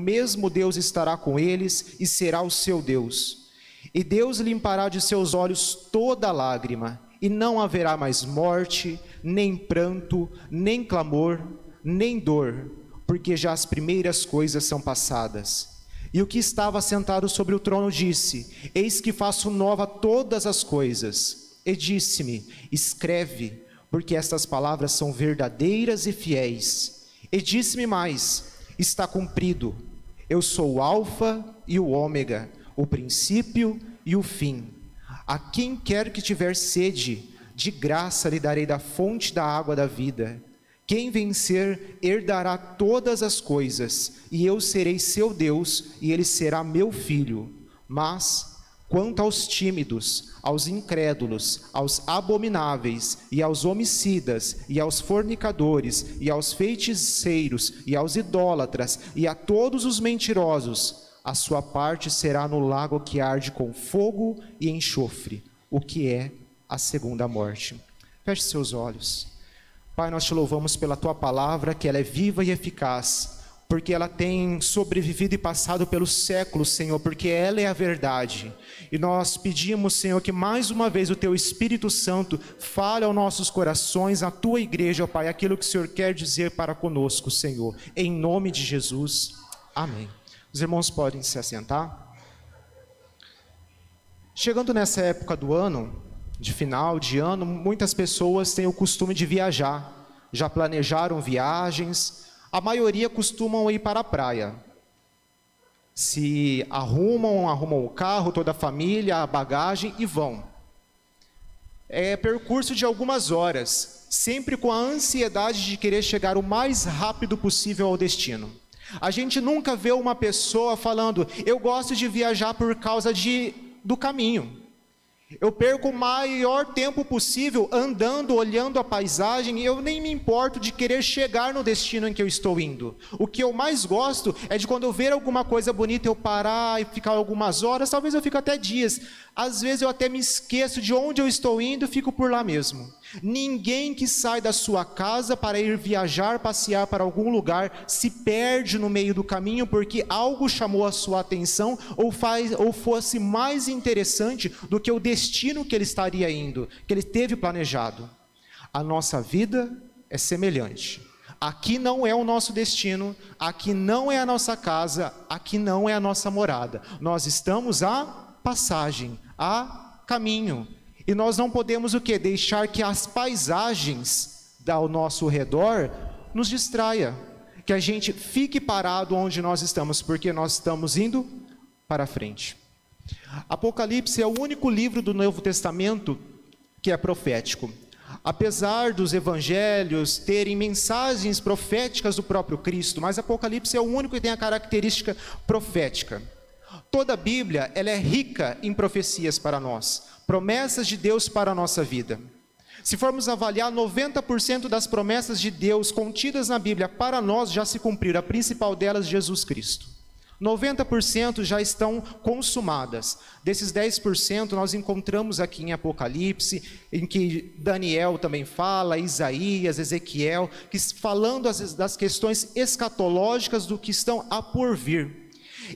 mesmo Deus estará com eles e será o seu Deus. E Deus limpará de seus olhos toda lágrima, e não haverá mais morte, nem pranto, nem clamor, nem dor, porque já as primeiras coisas são passadas. E o que estava sentado sobre o trono disse: Eis que faço nova todas as coisas. E disse-me: Escreve, porque estas palavras são verdadeiras e fiéis. E disse-me mais: Está cumprido. Eu sou o Alfa e o Ômega, o princípio e o fim. A quem quer que tiver sede, de graça lhe darei da fonte da água da vida. Quem vencer herdará todas as coisas, e eu serei seu Deus, e ele será meu filho. Mas, quanto aos tímidos, aos incrédulos, aos abomináveis, e aos homicidas, e aos fornicadores, e aos feiticeiros, e aos idólatras, e a todos os mentirosos, a sua parte será no lago que arde com fogo e enxofre, o que é a segunda morte. Feche seus olhos. Pai, nós te louvamos pela tua palavra, que ela é viva e eficaz, porque ela tem sobrevivido e passado pelos séculos, Senhor, porque ela é a verdade. E nós pedimos, Senhor, que mais uma vez o teu Espírito Santo fale aos nossos corações, à tua igreja, ó Pai, aquilo que o Senhor quer dizer para conosco, Senhor. Em nome de Jesus. Amém. Os irmãos podem se assentar. Chegando nessa época do ano, de final de ano, muitas pessoas têm o costume de viajar, já planejaram viagens, a maioria costumam ir para a praia. Se arrumam o carro, toda a família, a bagagem e vão. É percurso de algumas horas, sempre com a ansiedade de querer chegar o mais rápido possível ao destino. A gente nunca vê uma pessoa falando: eu gosto de viajar por causa do caminho. Eu perco o maior tempo possível andando, olhando a paisagem, e eu nem me importo de querer chegar no destino em que eu estou indo. O que eu mais gosto é de, quando eu ver alguma coisa bonita, eu parar e ficar algumas horas, talvez eu fique até dias. Às vezes eu até me esqueço de onde eu estou indo e fico por lá mesmo. Ninguém que sai da sua casa para ir viajar, passear para algum lugar, se perde no meio do caminho porque algo chamou a sua atenção ou fosse mais interessante do que o destino que ele estaria indo, que ele teve planejado. A nossa vida é semelhante. Aqui não é o nosso destino, aqui não é a nossa casa, aqui não é a nossa morada. Nós estamos a passagem, a caminho. E nós não podemos o quê? Deixar que as paisagens ao nosso redor nos distraia, que a gente fique parado onde nós estamos, porque nós estamos indo para frente. Apocalipse é o único livro do Novo Testamento que é profético. Apesar dos evangelhos terem mensagens proféticas do próprio Cristo, mas Apocalipse é o único que tem a característica profética. Toda a Bíblia, ela é rica em profecias para nós, promessas de Deus para a nossa vida. Se formos avaliar, 90% das promessas de Deus contidas na Bíblia para nós já se cumpriram, a principal delas, Jesus Cristo. 90% já estão consumadas. Desses 10% nós encontramos aqui em Apocalipse, em que Daniel também fala, Isaías, Ezequiel, que falando das questões escatológicas do que estão a por vir.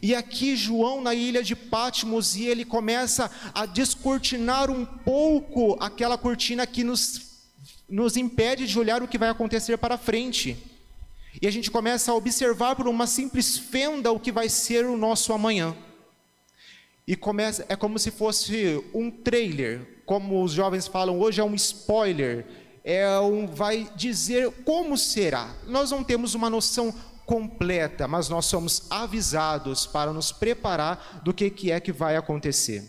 E aqui João na ilha de Patmos, e ele começa a descortinar um pouco aquela cortina que nos impede de olhar o que vai acontecer para frente. E a gente começa a observar por uma simples fenda o que vai ser o nosso amanhã. E é como se fosse um trailer, como os jovens falam hoje, é um spoiler, vai dizer como será. Nós não temos uma noção completa, mas nós somos avisados para nos preparar do que é que vai acontecer.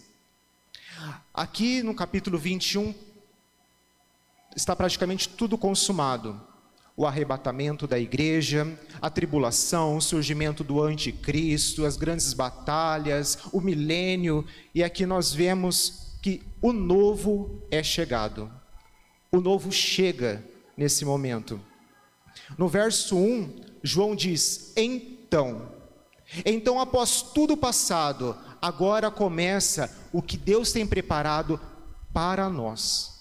Aqui no capítulo 21, está praticamente tudo consumado. O arrebatamento da igreja, a tribulação, o surgimento do anticristo, as grandes batalhas, o milênio, e aqui nós vemos que o novo é chegado. O novo chega nesse momento. No verso 1, João diz: então, após tudo passado, agora começa o que Deus tem preparado para nós.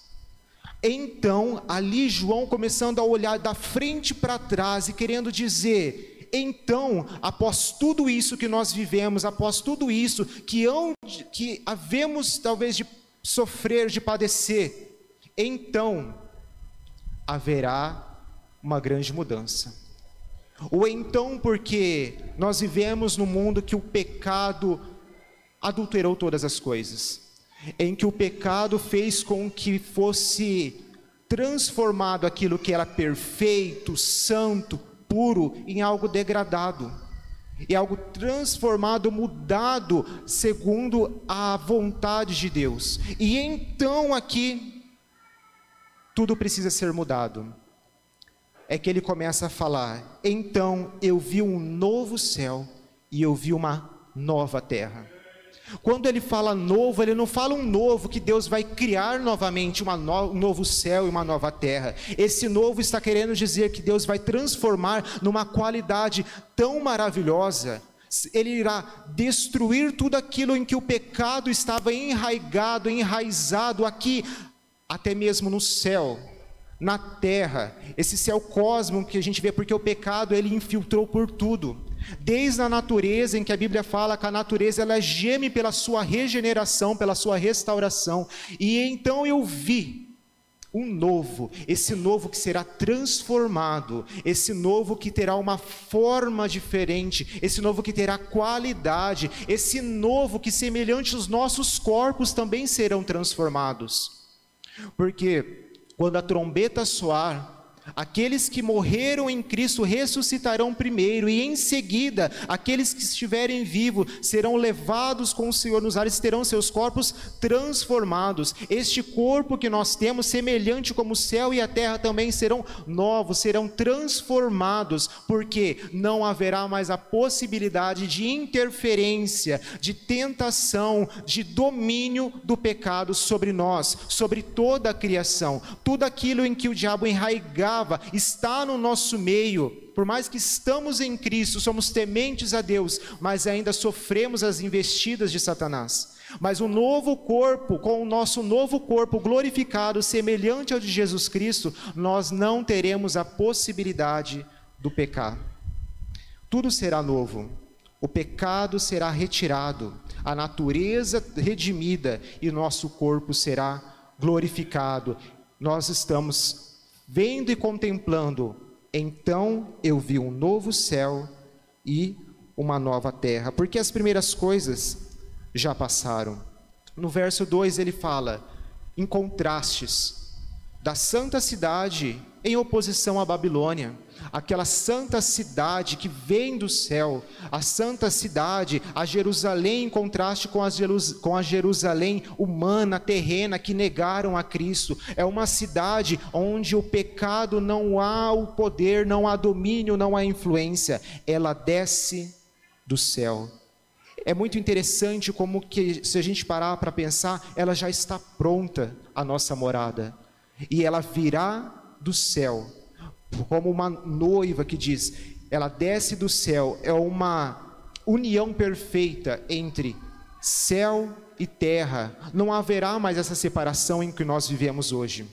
Então, ali João começando a olhar da frente para trás e querendo dizer: Então, após tudo isso que nós vivemos, após tudo isso que havemos talvez de sofrer, de padecer, então haverá uma grande mudança. Ou então porque nós vivemos num mundo que o pecado adulterou todas as coisas, em que o pecado fez com que fosse transformado aquilo que era perfeito, santo, puro, em algo degradado, em algo transformado, mudado segundo a vontade de Deus. E então aqui tudo precisa ser mudado. É que ele começa a falar: então eu vi um novo céu e eu vi uma nova terra. Quando ele fala novo, ele não fala um novo que Deus vai criar novamente um novo céu e uma nova terra. Esse novo está querendo dizer que Deus vai transformar numa qualidade tão maravilhosa. Ele irá destruir tudo aquilo em que o pecado estava enraizado aqui, até mesmo no céu, na terra, esse céu cósmico que a gente vê, porque o pecado ele infiltrou por tudo. Desde a natureza, em que a Bíblia fala que a natureza ela geme pela sua regeneração, pela sua restauração. E então eu vi um novo, esse novo que será transformado, esse novo que terá uma forma diferente, esse novo que terá qualidade, esse novo que, semelhante aos nossos corpos, também serão transformados. Porque quando a trombeta soar, aqueles que morreram em Cristo ressuscitarão primeiro, e em seguida, aqueles que estiverem vivos serão levados com o Senhor nos ares, terão seus corpos transformados. Este corpo que nós temos, semelhante como o céu e a terra, também serão novos, serão transformados, porque não haverá mais a possibilidade de interferência, de tentação, de domínio do pecado sobre nós, sobre toda a criação. Tudo aquilo em que o diabo enraigava está no nosso meio. Por mais que estamos em Cristo, somos tementes a Deus, mas ainda sofremos as investidas de Satanás. Mas o novo corpo, com o nosso novo corpo glorificado, semelhante ao de Jesus Cristo, nós não teremos a possibilidade do pecado. Tudo será novo. O pecado será retirado, a natureza redimida, e nosso corpo será glorificado. Nós estamos vendo e contemplando: então eu vi um novo céu e uma nova terra, porque as primeiras coisas já passaram. No verso 2 ele fala, em contrastes, da santa cidade em oposição à Babilônia, aquela santa cidade que vem do céu, a santa cidade, a Jerusalém, em contraste com a Jerusalém humana, terrena, que negaram a Cristo. É uma cidade onde o pecado não há o poder, não há domínio, não há influência. Ela desce do céu. É muito interessante como que, se a gente parar para pensar, ela já está pronta, a nossa morada, e ela virá do céu, como uma noiva que diz, ela desce do céu. É uma união perfeita entre céu e terra. Não haverá mais essa separação em que nós vivemos hoje.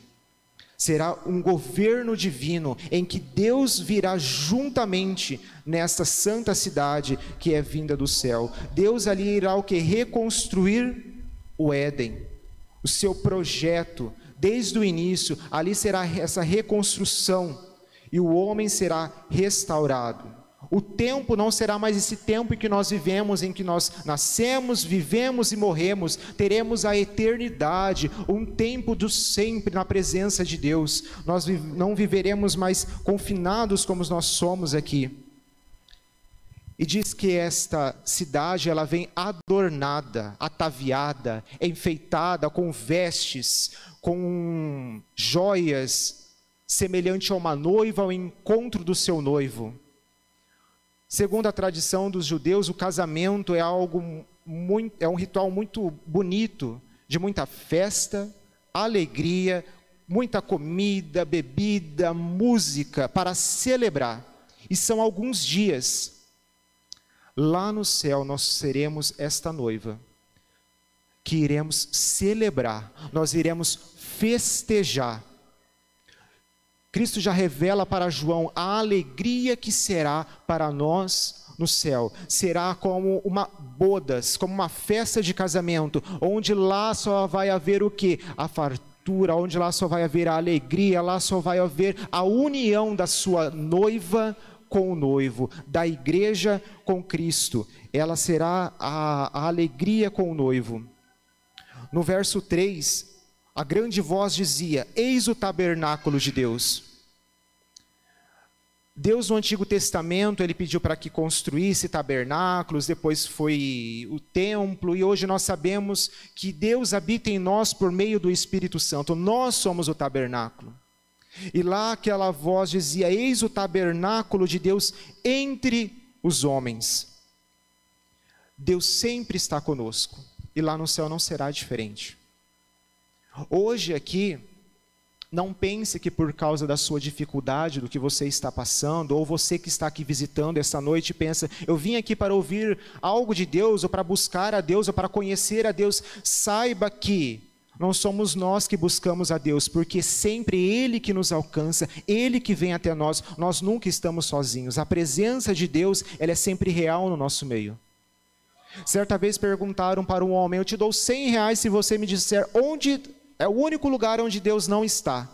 Será um governo divino em que Deus virá juntamente nesta santa cidade que é vinda do céu. Deus ali irá o que? Reconstruir o Éden, o seu projeto. Desde o início, ali será essa reconstrução, e o homem será restaurado. O tempo não será mais esse tempo em que nós vivemos, em que nós nascemos, vivemos e morremos. Teremos a eternidade, um tempo do sempre na presença de Deus. Nós não viveremos mais confinados como nós somos aqui. E diz que esta cidade, ela vem adornada, ataviada, enfeitada com vestes, com joias, semelhante a uma noiva ao encontro do seu noivo. Segundo a tradição dos judeus, o casamento é um ritual muito bonito, de muita festa, alegria, muita comida, bebida, música, para celebrar. E são alguns dias. Lá no céu nós seremos esta noiva, que iremos celebrar, nós iremos festejar. Cristo já revela para João a alegria que será para nós no céu. Será como uma bodas, como uma festa de casamento, onde lá só vai haver o quê? A fartura, onde lá só vai haver a alegria, lá só vai haver a união da sua noiva com o noivo, da igreja com Cristo. Ela será a alegria com o noivo. No verso 3, a grande voz dizia: eis o tabernáculo de Deus. Deus no Antigo Testamento, ele pediu para que construísse tabernáculos, depois foi o templo, e hoje nós sabemos que Deus habita em nós por meio do Espírito Santo. Nós somos o tabernáculo. E lá aquela voz dizia: eis o tabernáculo de Deus entre os homens. Deus sempre está conosco, e lá no céu não será diferente. Hoje aqui, não pense que por causa da sua dificuldade, do que você está passando, ou você que está aqui visitando essa noite pensa: eu vim aqui para ouvir algo de Deus, ou para buscar a Deus, ou para conhecer a Deus. Saiba que não somos nós que buscamos a Deus, porque sempre Ele que nos alcança, Ele que vem até nós. Nós nunca estamos sozinhos. A presença de Deus, ela é sempre real no nosso meio. Certa vez perguntaram para um homem: eu te dou 100 reais se você me disser onde é o único lugar onde Deus não está.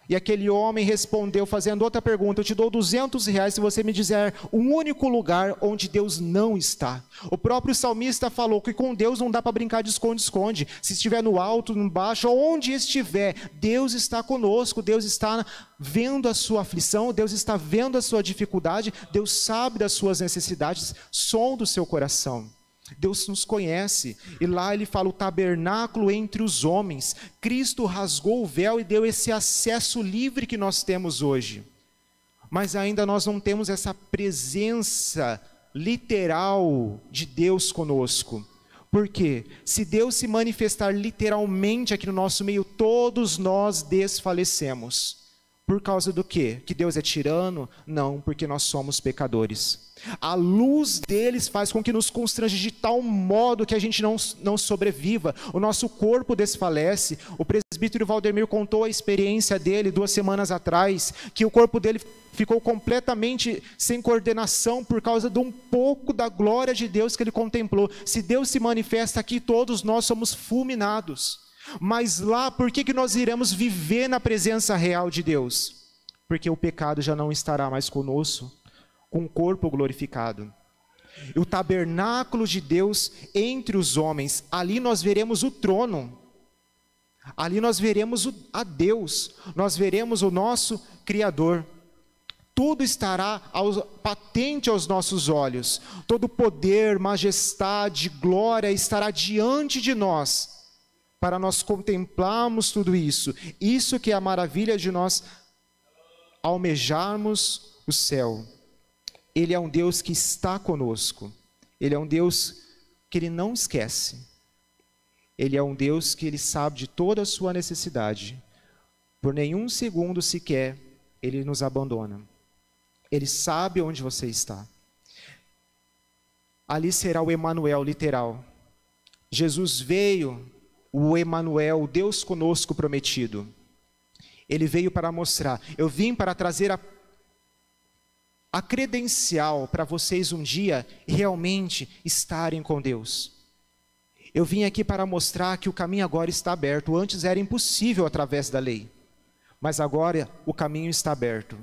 E aquele homem respondeu fazendo outra pergunta: eu te dou 200 reais se você me dizer um único lugar onde Deus não está. O próprio salmista falou que com Deus não dá para brincar de esconde-esconde. Se estiver no alto, no baixo, onde estiver, Deus está conosco. Deus está vendo a sua aflição, Deus está vendo a sua dificuldade, Deus sabe das suas necessidades, sonda o seu coração. Deus nos conhece, e lá ele fala: o tabernáculo entre os homens. Cristo rasgou o véu e deu esse acesso livre que nós temos hoje. Mas ainda nós não temos essa presença literal de Deus conosco. Por quê? Se Deus se manifestar literalmente aqui no nosso meio, todos nós desfalecemos. Por causa do quê? Que Deus é tirano? Não, porque nós somos pecadores. A luz deles faz com que nos constrange de tal modo que a gente não sobreviva. O nosso corpo desfalece. O presbítero Valdemir contou a experiência dele 2 semanas atrás, que o corpo dele ficou completamente sem coordenação por causa de um pouco da glória de Deus que ele contemplou. Se Deus se manifesta aqui, todos nós somos fulminados. Mas lá, por que nós iremos viver na presença real de Deus? Porque o pecado já não estará mais conosco, com o corpo glorificado. E o tabernáculo de Deus entre os homens, ali nós veremos o trono, ali nós veremos a Deus, nós veremos o nosso Criador. Tudo estará patente aos nossos olhos, todo poder, majestade, glória estará diante de nós, para nós contemplarmos tudo isso. Isso que é a maravilha de nós almejarmos o céu. Ele é um Deus que está conosco. Ele é um Deus que Ele não esquece. Ele é um Deus que Ele sabe de toda a sua necessidade. Por nenhum segundo sequer Ele nos abandona. Ele sabe onde você está. Ali será o Emanuel literal. Jesus veio, o Emanuel, o Deus conosco prometido. Ele veio para mostrar: eu vim para trazer a credencial para vocês um dia realmente estarem com Deus. Eu vim aqui para mostrar que o caminho agora está aberto. Antes era impossível através da lei, mas agora o caminho está aberto.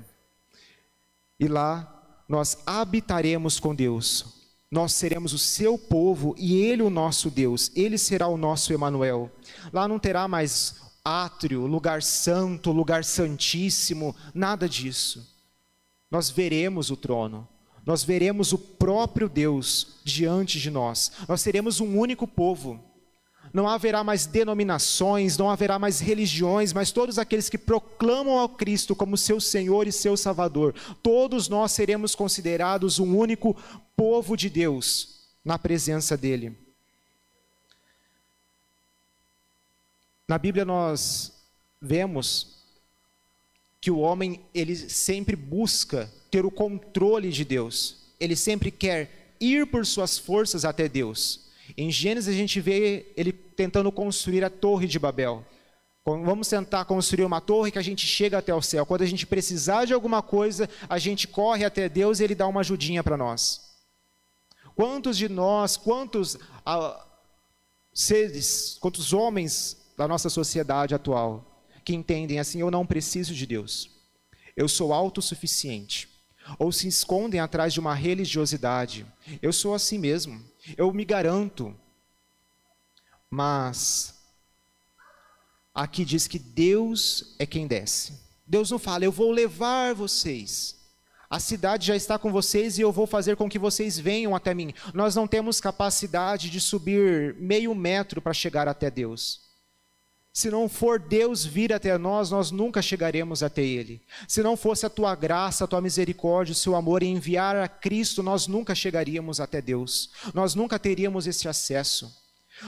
E lá nós habitaremos com Deus. Nós seremos o seu povo e Ele o nosso Deus. Ele será o nosso Emanuel. Lá não terá mais átrio, lugar santo, lugar santíssimo, nada disso. Nós veremos o trono, nós veremos o próprio Deus diante de nós. Nós seremos um único povo. Não haverá mais denominações, não haverá mais religiões, mas todos aqueles que proclamam ao Cristo como seu Senhor e seu Salvador, todos nós seremos considerados um único povo de Deus na presença dEle. Na Bíblia nós vemos que o homem, ele sempre busca ter o controle de Deus. Ele sempre quer ir por suas forças até Deus. Em Gênesis a gente vê ele tentando construir a Torre de Babel. Vamos tentar construir uma torre que a gente chega até o céu. Quando a gente precisar de alguma coisa, a gente corre até Deus e Ele dá uma ajudinha para nós. Quantos de nós, quantos seres, quantos homens da nossa sociedade atual que entendem assim, eu não preciso de Deus, eu sou autossuficiente, ou se escondem atrás de uma religiosidade, eu sou assim mesmo, eu me garanto, mas aqui diz que Deus é quem desce. Deus não fala, eu vou levar vocês. A cidade já está com vocês e eu vou fazer com que vocês venham até mim. Nós não temos capacidade de subir meio metro para chegar até Deus. Se não for Deus vir até nós, nós nunca chegaremos até Ele. Se não fosse a tua graça, a tua misericórdia, o seu amor em enviar a Cristo, nós nunca chegaríamos até Deus. Nós nunca teríamos esse acesso.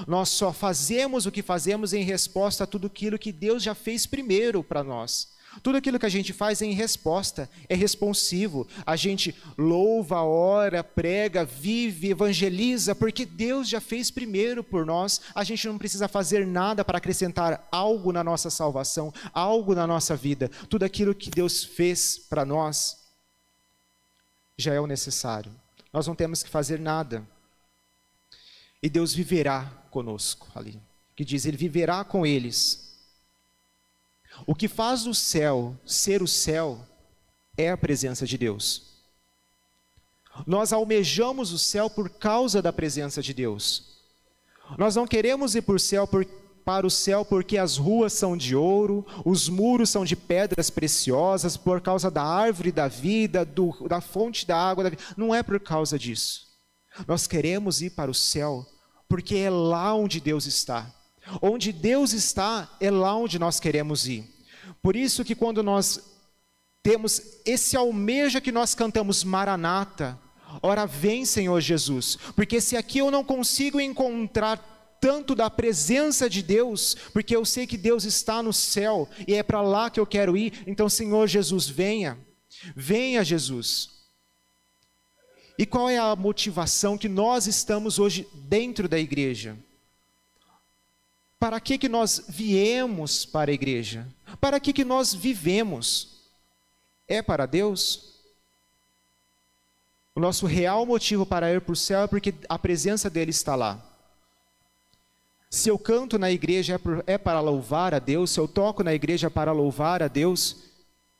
Nós só fazemos o que fazemos em resposta a tudo aquilo que Deus já fez primeiro para nós. Tudo aquilo que a gente faz é em resposta, é responsivo. A gente louva, ora, prega, vive, evangeliza, porque Deus já fez primeiro por nós. A gente não precisa fazer nada para acrescentar algo na nossa salvação, algo na nossa vida. Tudo aquilo que Deus fez para nós já é o necessário. Nós não temos que fazer nada. E Deus viverá conosco ali. Que diz, Ele viverá com eles. O que faz o céu ser o céu é a presença de Deus. Nós almejamos o céu por causa da presença de Deus. Nós não queremos ir para o céu porque as ruas são de ouro, os muros são de pedras preciosas, por causa da árvore da vida, da fonte da água da vida. Não é por causa disso. Nós queremos ir para o céu porque é lá onde Deus está. Onde Deus está, é lá onde nós queremos ir. Por isso que quando nós temos esse almeja que nós cantamos, Maranata, ora vem Senhor Jesus, porque se aqui eu não consigo encontrar tanto da presença de Deus, porque eu sei que Deus está no céu, e é para lá que eu quero ir, então Senhor Jesus, venha Jesus. E qual é a motivação que nós estamos hoje dentro da igreja? Para que nós viemos para a igreja? Para que nós vivemos? É para Deus? O nosso real motivo para ir para o céu é porque a presença dele está lá. Se eu canto na igreja é para louvar a Deus, se eu toco na igreja é para louvar a Deus,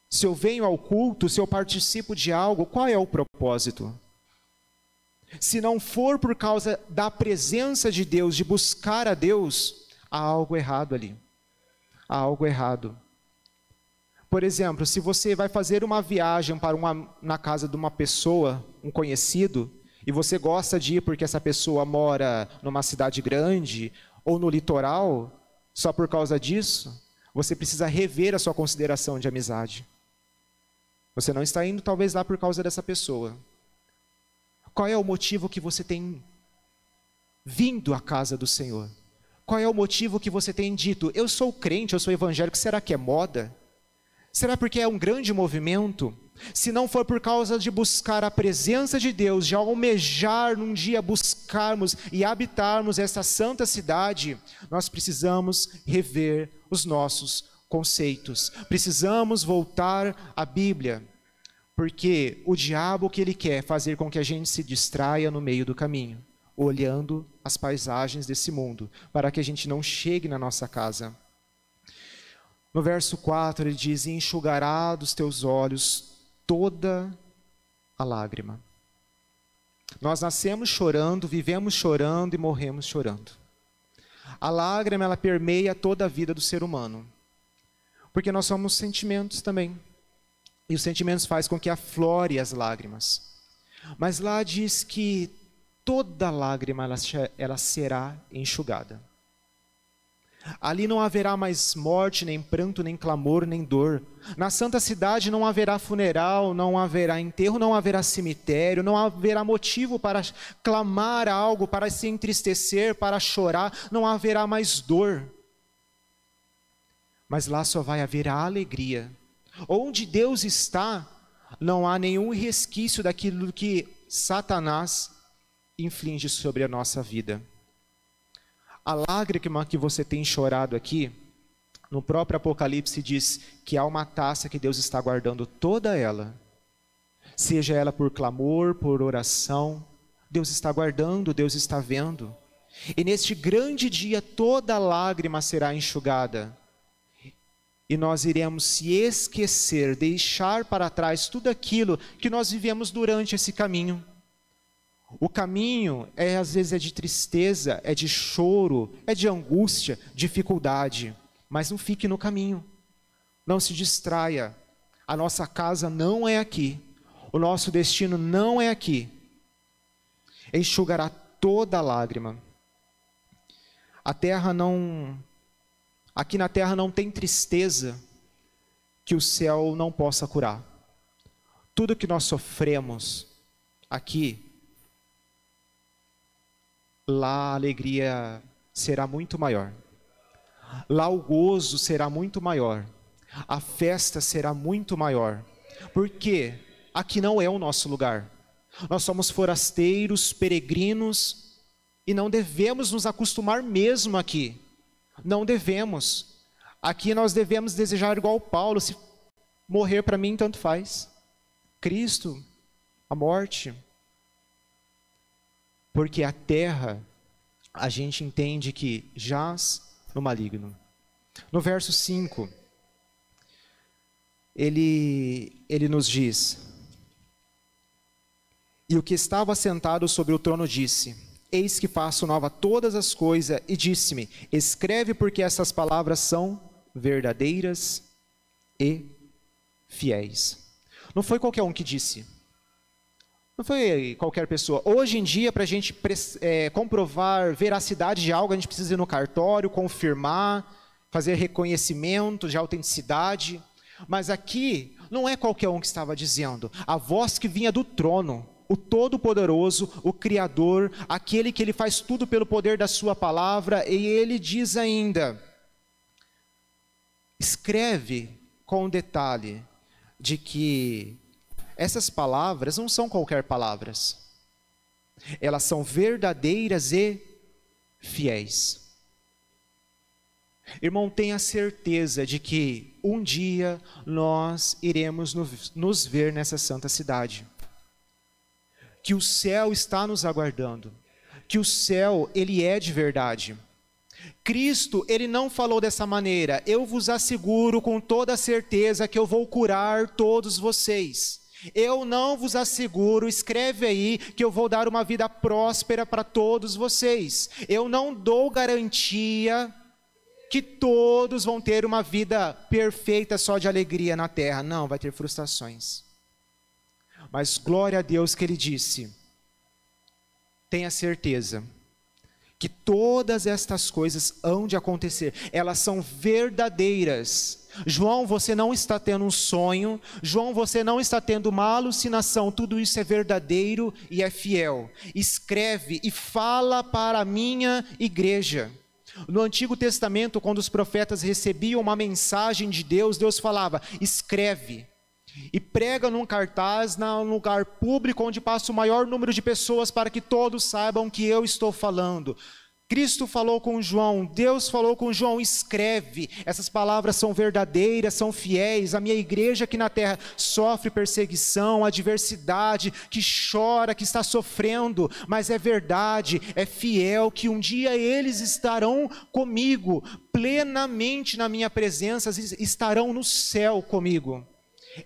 se eu venho ao culto, se eu participo de algo, qual é o propósito? Se não for por causa da presença de Deus, de buscar a Deus, há algo errado ali. Há algo errado. Por exemplo, se você vai fazer uma viagem na casa de uma pessoa, um conhecido, e você gosta de ir porque essa pessoa mora numa cidade grande ou no litoral, só por causa disso, você precisa rever a sua consideração de amizade. Você não está indo talvez lá por causa dessa pessoa. Qual é o motivo que você tem vindo à casa do Senhor? Qual é o motivo que você tem dito, eu sou crente, eu sou evangélico, será que é moda? Será porque é um grande movimento? Se não for por causa de buscar a presença de Deus, de almejar num dia buscarmos e habitarmos essa santa cidade, nós precisamos rever os nossos conceitos. Precisamos voltar à Bíblia, porque o diabo, o que ele quer é fazer com que a gente se distraia no meio do caminho, olhando as paisagens desse mundo, para que a gente não chegue na nossa casa. No verso 4 ele diz, enxugará dos teus olhos toda a lágrima. Nós nascemos chorando, vivemos chorando e morremos chorando. A lágrima, ela permeia toda a vida do ser humano, porque nós somos sentimentos também, e os sentimentos fazem com que aflore as lágrimas. Mas lá diz que toda lágrima ela será enxugada. Ali não haverá mais morte, nem pranto, nem clamor, nem dor. Na santa cidade não haverá funeral, não haverá enterro, não haverá cemitério, não haverá motivo para clamar algo, para se entristecer, para chorar, não haverá mais dor. Mas lá só vai haver a alegria. Onde Deus está, não há nenhum resquício daquilo que Satanás inflige sobre a nossa vida. A lágrima que você tem chorado aqui No próprio Apocalipse diz que há uma taça que Deus está guardando toda ela. Seja ela por clamor, por oração, Deus está guardando, Deus está vendo. E neste grande dia toda lágrima será enxugada. E nós iremos se esquecer, deixar para trás tudo aquilo que nós vivemos durante esse caminho. O caminho às vezes é de tristeza, é de choro, é de angústia, dificuldade. Mas não fique no caminho. Não se distraia. A nossa casa não é aqui. O nosso destino não é aqui. Enxugará toda lágrima. Aqui na terra não tem tristeza que o céu não possa curar. Tudo que nós sofremos aqui, lá a alegria será muito maior. Lá o gozo será muito maior. A festa será muito maior. Porque aqui não é o nosso lugar. Nós somos forasteiros, peregrinos, e não devemos nos acostumar mesmo aqui. Não devemos. Aqui nós devemos desejar igual Paulo, se morrer para mim tanto faz. Cristo, a morte. Porque a terra, a gente entende que jaz no maligno. No verso 5, ele nos diz: e o que estava sentado sobre o trono disse: eis que faço nova todas as coisas, e disse-me: escreve, porque essas palavras são verdadeiras e fiéis. Não foi qualquer um que disse. Não foi qualquer pessoa. Hoje em dia, para a gente comprovar veracidade de algo, a gente precisa ir no cartório, confirmar, fazer reconhecimento de autenticidade. Mas aqui, não é qualquer um que estava dizendo. A voz que vinha do trono, o Todo-Poderoso, o Criador, aquele que ele faz tudo pelo poder da sua palavra, e ele diz ainda: escreve com detalhe de que essas palavras não são qualquer palavras. Elas são verdadeiras e fiéis. Irmão, tenha certeza de que um dia nós iremos nos ver nessa santa cidade. Que o céu está nos aguardando. Que o céu, ele é de verdade. Cristo, ele não falou dessa maneira: eu vos asseguro com toda certeza que eu vou curar todos vocês. Eu não vos asseguro, escreve aí, que eu vou dar uma vida próspera para todos vocês. Eu não dou garantia que todos vão ter uma vida perfeita só de alegria na terra. Não, vai ter frustrações. Mas glória a Deus que ele disse: tenha certeza que todas estas coisas hão de acontecer. Elas são verdadeiras. João, você não está tendo um sonho. João, você não está tendo uma alucinação. Tudo isso é verdadeiro e é fiel. Escreve e fala para a minha igreja. No Antigo Testamento, quando os profetas recebiam uma mensagem de Deus, Deus falava: escreve e prega num cartaz, num lugar público onde passa o maior número de pessoas, para que todos saibam que eu estou falando. Cristo falou com João, Deus falou com João: escreve, essas palavras são verdadeiras, são fiéis. A minha igreja aqui na terra sofre perseguição, adversidade, que chora, que está sofrendo, mas é verdade, é fiel, que um dia eles estarão comigo, plenamente na minha presença, estarão no céu comigo.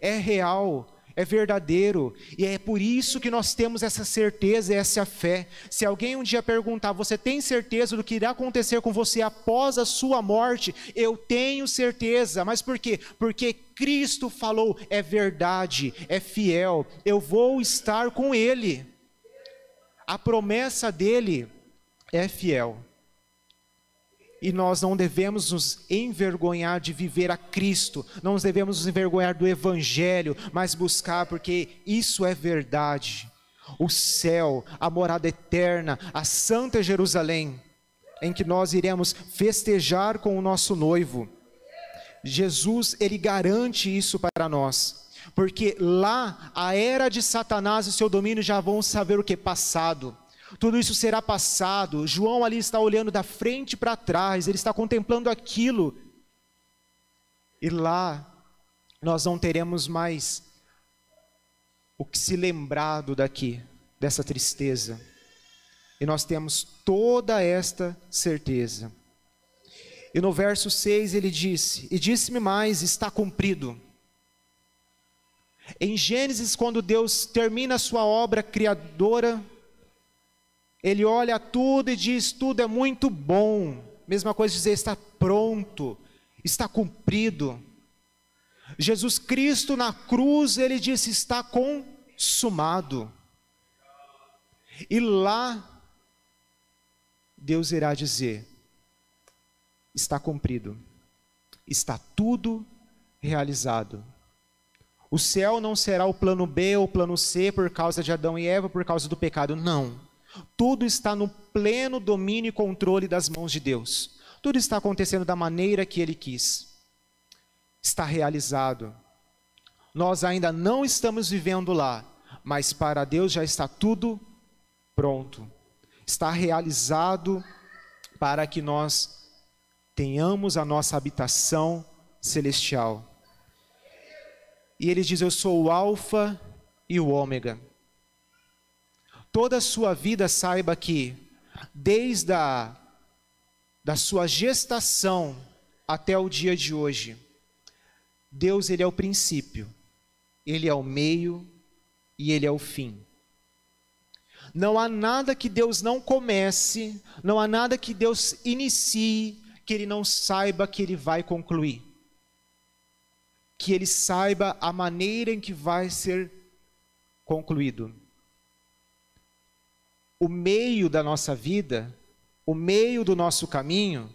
É real, é verdadeiro, e é por isso que nós temos essa certeza e essa fé. Se alguém um dia perguntar: você tem certeza do que irá acontecer com você após a sua morte? Eu tenho certeza. Mas por quê? Porque Cristo falou, é verdade, é fiel, eu vou estar com Ele. A promessa dele é fiel. E nós não devemos nos envergonhar de viver a Cristo, não nos devemos nos envergonhar do Evangelho, mas buscar, porque isso é verdade. O céu, a morada eterna, a Santa Jerusalém, em que nós iremos festejar com o nosso noivo. Jesus, ele garante isso para nós, porque lá a era de Satanás e seu domínio já vão saber o que? Passado. Tudo isso será passado. João ali está olhando da frente para trás, ele está contemplando aquilo E lá nós não teremos mais o que se lembrar daqui, dessa tristeza. E nós temos toda esta certeza. E no verso 6 ele disse: e disse-me mais, está cumprido. Em Gênesis, quando Deus termina a sua obra criadora, Ele olha tudo e diz: tudo é muito bom. Mesma coisa dizer: está pronto, está cumprido. Jesus Cristo na cruz, Ele disse: está consumado. E lá, Deus irá dizer: está cumprido, está tudo realizado. O céu não será o plano B ou o plano C por causa de Adão e Eva, por causa do pecado, não. Tudo está no pleno domínio e controle das mãos de Deus. Tudo está acontecendo da maneira que Ele quis. Está realizado. Nós ainda não estamos vivendo lá, mas para Deus já está tudo pronto. Está realizado para que nós tenhamos a nossa habitação celestial. E Ele diz: eu sou o Alfa e o Ômega. Toda a sua vida, saiba que, desde da sua gestação até o dia de hoje, Deus, Ele é o princípio, Ele é o meio e Ele é o fim. Não há nada que Deus não comece, não há nada que Deus inicie, que Ele não saiba que Ele vai concluir. Que Ele saiba a maneira em que vai ser concluído. O meio da nossa vida, o meio do nosso caminho,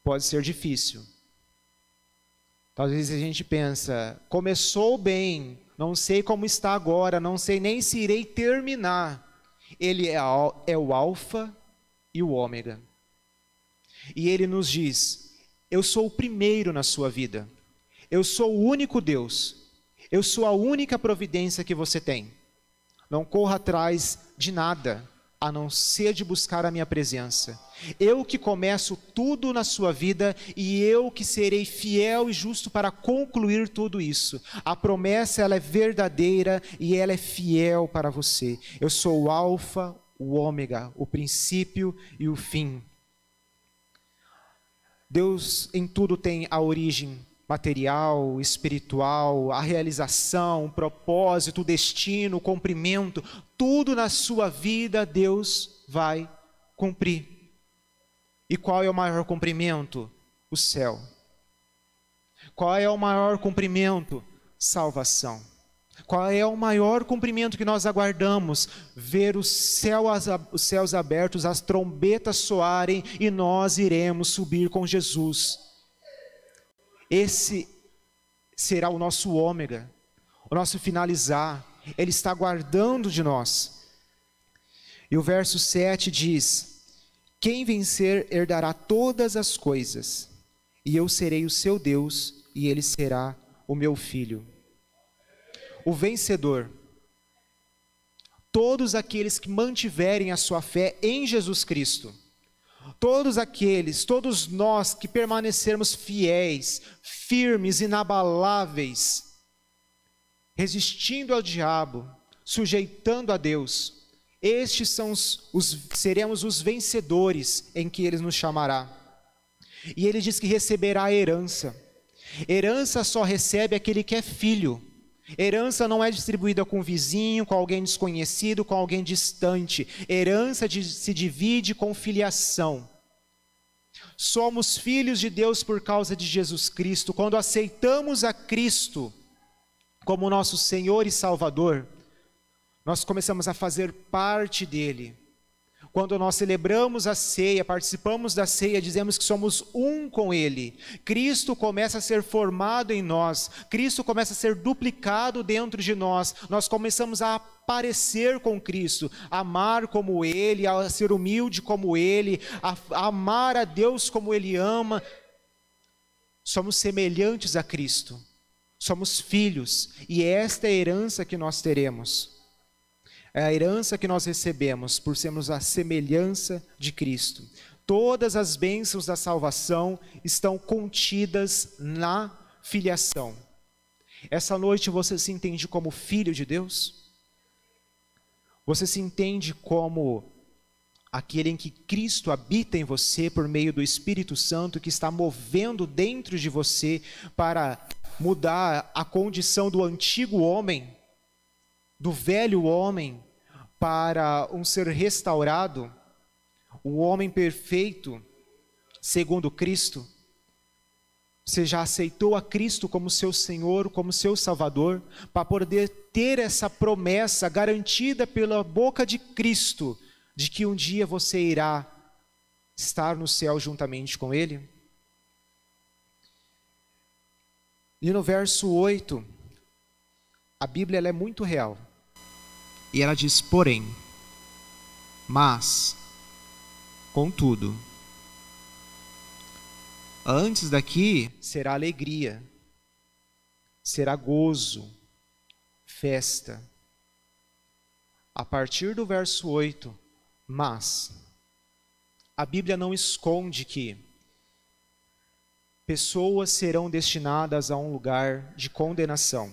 pode ser difícil. Talvez a gente pensa: começou bem, não sei como está agora, não sei nem se irei terminar. Ele é o Alfa e o Ômega. E Ele nos diz: eu sou o primeiro na sua vida. Eu sou o único Deus. Eu sou a única providência que você tem. Não corra atrás de nada, a não ser de buscar a minha presença. Eu que começo tudo na sua vida e eu que serei fiel e justo para concluir tudo isso. A promessa, ela é verdadeira e ela é fiel para você. Eu sou o Alfa, o Ômega, o princípio e o fim. Deus em tudo tem a origem material, espiritual, a realização, o propósito, o destino, o cumprimento, tudo na sua vida Deus vai cumprir. E qual é o maior cumprimento? O céu. Qual é o maior cumprimento? Salvação. Qual é o maior cumprimento que nós aguardamos? Ver os céus abertos, as trombetas soarem e nós iremos subir com Jesus. Esse será o nosso ômega, o nosso finalizar. Ele está guardando de nós. E o verso 7 diz: quem vencer herdará todas as coisas, e eu serei o seu Deus, e ele será o meu filho. O vencedor, todos aqueles que mantiverem a sua fé em Jesus Cristo, todos nós que permanecermos fiéis, firmes, inabaláveis, resistindo ao diabo, sujeitando a Deus, estes seremos os vencedores em que Ele nos chamará. E Ele diz que receberá a herança. Herança só recebe aquele que é filho. Herança não é distribuída com o vizinho, com alguém desconhecido, com alguém distante. Herança se divide com filiação. Somos filhos de Deus por causa de Jesus Cristo. Quando aceitamos a Cristo como nosso Senhor e Salvador, nós começamos a fazer parte dele. Quando nós celebramos a ceia, participamos da ceia, dizemos que somos um com Ele. Cristo começa a ser formado em nós. Cristo começa a ser duplicado dentro de nós. Nós começamos a parecer com Cristo, a amar como Ele, a ser humilde como Ele, a amar a Deus como Ele ama. Somos semelhantes a Cristo. Somos filhos. E esta é a herança que nós teremos. É a herança que nós recebemos por sermos a semelhança de Cristo. Todas as bênçãos da salvação estão contidas na filiação. Essa noite você se entende como filho de Deus? Você se entende como aquele em que Cristo habita em você por meio do Espírito Santo que está movendo dentro de você para mudar a condição do antigo homem, do velho homem, para um ser restaurado, o homem perfeito, segundo Cristo? Você já aceitou a Cristo como seu Senhor, como seu Salvador, para poder ter essa promessa garantida pela boca de Cristo, de que um dia você irá estar no céu juntamente com Ele? E no verso 8, a Bíblia ela é muito real. E ela diz, porém, mas, contudo. Antes daqui será alegria, será gozo, festa. A partir do verso 8, mas, a Bíblia não esconde que pessoas serão destinadas a um lugar de condenação,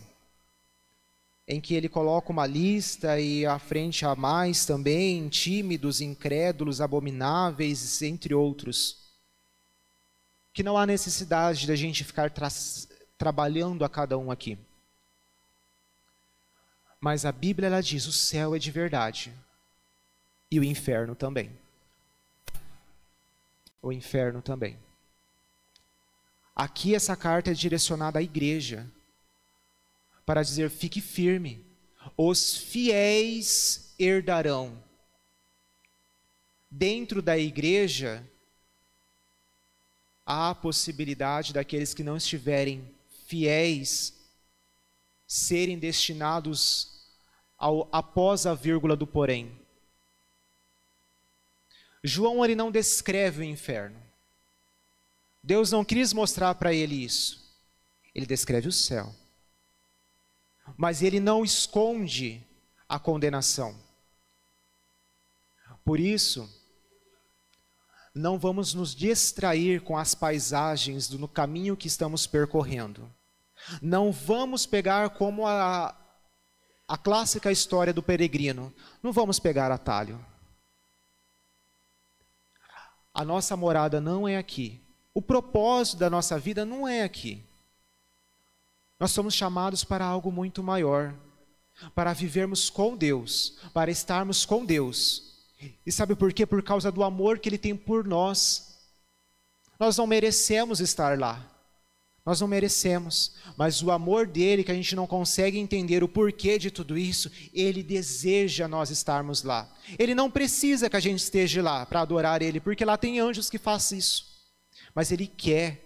em que ele coloca uma lista e à frente há mais também, tímidos, incrédulos, abomináveis, entre outros. Que não há necessidade da gente ficar trabalhando a cada um aqui. Mas a Bíblia ela diz, o céu é de verdade. E o inferno também. O inferno também. Aqui essa carta é direcionada à igreja, para dizer, fique firme, os fiéis herdarão. Dentro da igreja, há a possibilidade daqueles que não estiverem fiéis serem destinados após a vírgula do porém. João ele não descreve o inferno. Deus não quis mostrar para ele isso. Ele descreve o céu. Mas ele não esconde a condenação. Por isso, não vamos nos distrair com as paisagens no caminho que estamos percorrendo. Não vamos pegar como a clássica história do peregrino. Não vamos pegar atalho. A nossa morada não é aqui. O propósito da nossa vida não é aqui. Nós somos chamados para algo muito maior, para vivermos com Deus, para estarmos com Deus. E sabe por quê? Por causa do amor que Ele tem por nós. Nós não merecemos estar lá. Nós não merecemos. Mas o amor dEle, que a gente não consegue entender o porquê de tudo isso, Ele deseja nós estarmos lá. Ele não precisa que a gente esteja lá para adorar Ele, porque lá tem anjos que fazem isso. Mas Ele quer.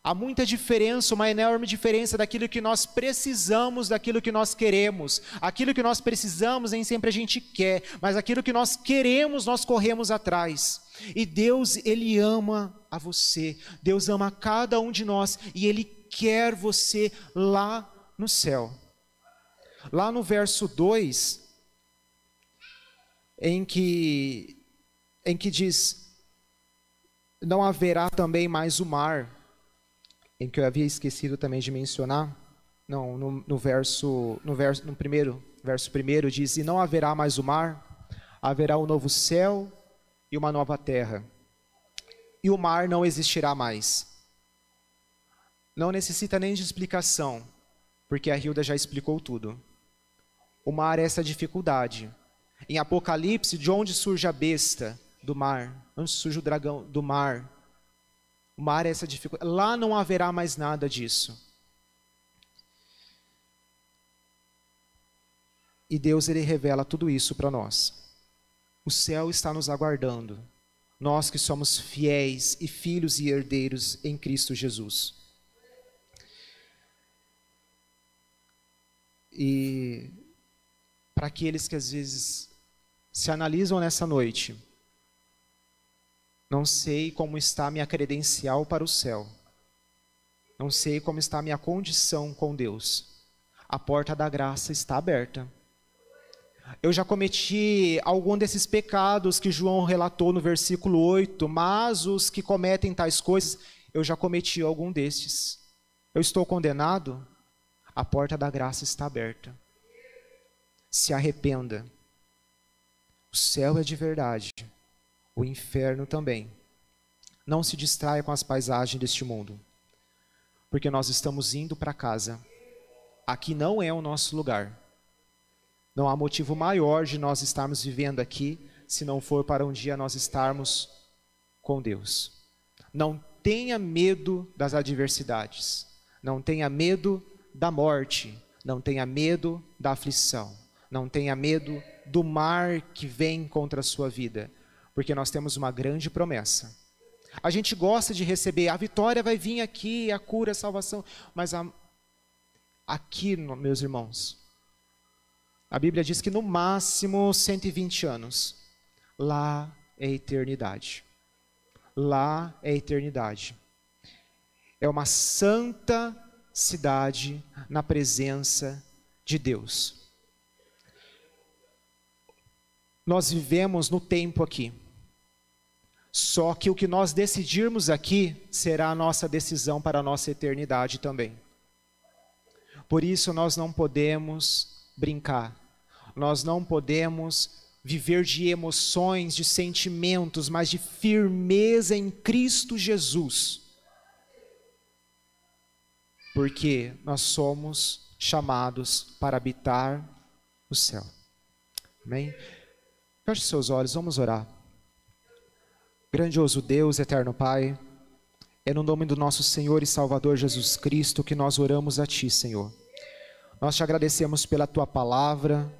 Há muita diferença, uma enorme diferença daquilo que nós precisamos, daquilo que nós queremos. Aquilo que nós precisamos nem sempre a gente quer, mas aquilo que nós queremos, nós corremos atrás. E Deus, Ele ama a você, Deus ama a cada um de nós, e Ele quer você lá no céu. Lá no verso 2, em que diz, não haverá também mais o mar, em que eu havia esquecido também de mencionar, não, no verso primeiro diz, e não haverá mais o mar, haverá um novo céu e uma nova terra, e o mar não existirá mais. Não necessita nem de explicação, porque a Hilda já explicou tudo. O mar é essa dificuldade. Em Apocalipse, de onde surge a besta? Do mar. Onde surge o dragão? Do mar. O mar é essa dificuldade. Lá não haverá mais nada disso. E Deus, Ele revela tudo isso para nós. O céu está nos aguardando. Nós que somos fiéis e filhos e herdeiros em Cristo Jesus. E para aqueles que às vezes se analisam nessa noite, não sei como está a minha credencial para o céu. Não sei como está a minha condição com Deus. A porta da graça está aberta. Eu já cometi algum desses pecados que João relatou no versículo 8, mas os que cometem tais coisas, eu já cometi algum destes. Eu estou condenado? A porta da graça está aberta. Se arrependa. O céu é de verdade, o inferno também. Não se distraia com as paisagens deste mundo, porque nós estamos indo para casa. Aqui não é o nosso lugar. Não há motivo maior de nós estarmos vivendo aqui, se não for para um dia nós estarmos com Deus. Não tenha medo das adversidades. Não tenha medo da morte. Não tenha medo da aflição. Não tenha medo do mar que vem contra a sua vida. Porque nós temos uma grande promessa. A gente gosta de receber, a vitória vai vir aqui, a cura, a salvação. Mas aqui, meus irmãos, a Bíblia diz que no máximo 120 anos. Lá é eternidade. Lá é eternidade. É uma santa cidade na presença de Deus. Nós vivemos no tempo aqui. Só que o que nós decidirmos aqui será a nossa decisão para a nossa eternidade também. Por isso nós não podemos brincar. Nós não podemos viver de emoções, de sentimentos, mas de firmeza em Cristo Jesus. Porque nós somos chamados para habitar o céu. Amém? Feche seus olhos, vamos orar. Grandioso Deus, eterno Pai, é no nome do nosso Senhor e Salvador Jesus Cristo que nós oramos a Ti, Senhor. Nós te agradecemos pela Tua palavra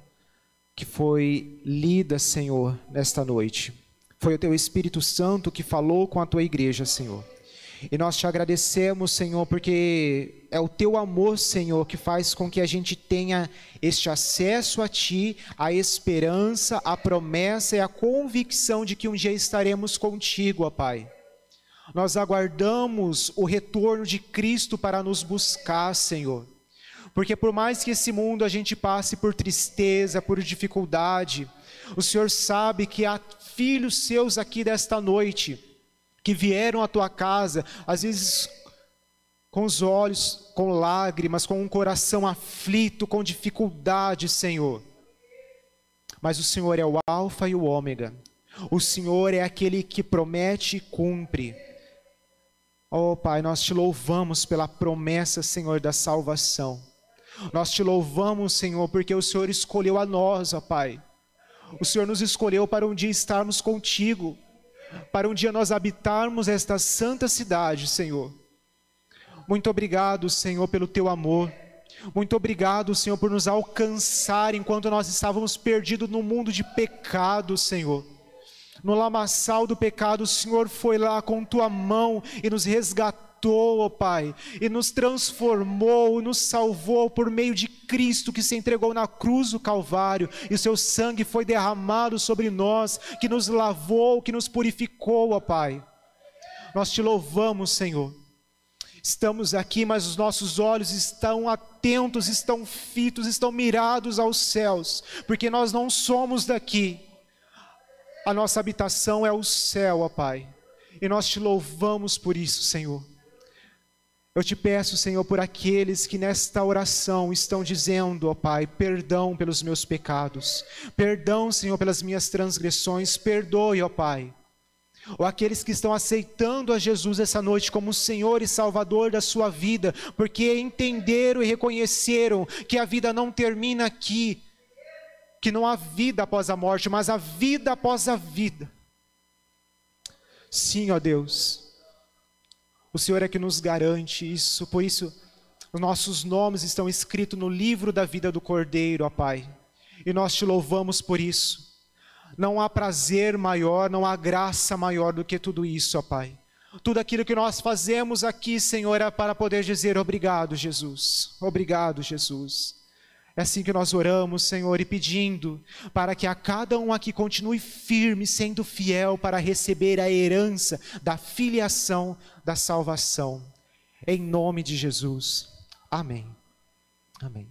que foi lida, Senhor, nesta noite. Foi o Teu Espírito Santo que falou com a Tua igreja, Senhor. E nós te agradecemos, Senhor, porque é o Teu amor, Senhor, que faz com que a gente tenha este acesso a Ti, a esperança, a promessa e a convicção de que um dia estaremos contigo, ó Pai. Nós aguardamos o retorno de Cristo para nos buscar, Senhor. Porque por mais que esse mundo a gente passe por tristeza, por dificuldade, o Senhor sabe que há filhos seus aqui desta noite, que vieram à tua casa, às vezes com os olhos, com lágrimas, com um coração aflito, com dificuldade, Senhor. Mas o Senhor é o Alfa e o Ômega. O Senhor é aquele que promete e cumpre. Oh Pai, nós te louvamos pela promessa, Senhor, da salvação. Nós te louvamos, Senhor, porque o Senhor escolheu a nós, ó Pai. O Senhor nos escolheu para um dia estarmos contigo, para um dia nós habitarmos esta santa cidade, Senhor. Muito obrigado, Senhor, pelo Teu amor. Muito obrigado, Senhor, por nos alcançar enquanto nós estávamos perdidos no mundo de pecado, Senhor. No lamaçal do pecado, o Senhor foi lá com Tua mão e nos resgatou, ó Pai, e nos transformou, nos salvou por meio de Cristo que se entregou na cruz do Calvário, e o Seu sangue foi derramado sobre nós, que nos lavou, que nos purificou, ó Pai. Nós te louvamos, Senhor. Estamos aqui, mas os nossos olhos estão atentos, estão fitos, estão mirados aos céus, porque nós não somos daqui. A nossa habitação é o céu, ó Pai, e nós te louvamos por isso, Senhor. Eu te peço, Senhor, por aqueles que nesta oração estão dizendo, ó Pai, perdão pelos meus pecados, perdão, Senhor, pelas minhas transgressões, perdoe, ó Pai. Ou aqueles que estão aceitando a Jesus essa noite como Senhor e Salvador da sua vida, porque entenderam e reconheceram que a vida não termina aqui, que não há vida após a morte, mas a vida após a vida. Sim, ó Deus, o Senhor é que nos garante isso, por isso os nossos nomes estão escritos no livro da vida do Cordeiro, ó Pai, e nós te louvamos por isso. Não há prazer maior, não há graça maior do que tudo isso, ó Pai. Tudo aquilo que nós fazemos aqui, Senhor, é para poder dizer obrigado, Jesus. Obrigado, Jesus. É assim que nós oramos, Senhor, e pedindo para que a cada um aqui continue firme, sendo fiel para receber a herança da filiação, da salvação. Em nome de Jesus. Amém. Amém.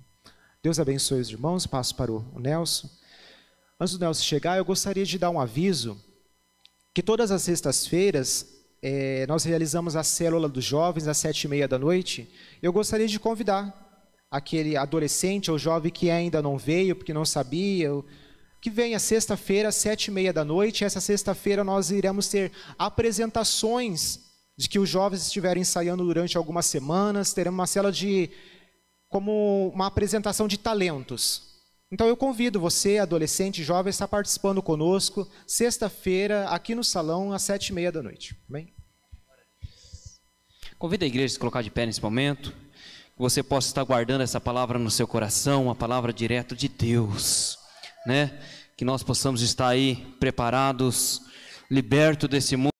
Deus abençoe os irmãos. Passo para o Nelson. Antes do Nelson chegar, eu gostaria de dar um aviso que todas as sextas-feiras nós realizamos a célula dos jovens às 7h30 da noite. Eu gostaria de convidar aquele adolescente ou jovem que ainda não veio, porque não sabia, que venha sexta-feira às 7h30 da noite. Essa sexta-feira nós iremos ter apresentações de que os jovens estiveram ensaiando durante algumas semanas. Teremos uma célula como uma apresentação de talentos. Então eu convido você, adolescente, jovem, a estar participando conosco, sexta-feira, aqui no salão, às 7h30 da noite. Bem? Convido a igreja a se colocar de pé nesse momento, que você possa estar guardando essa palavra no seu coração, uma palavra direto de Deus, né? Que nós possamos estar aí preparados, libertos desse mundo.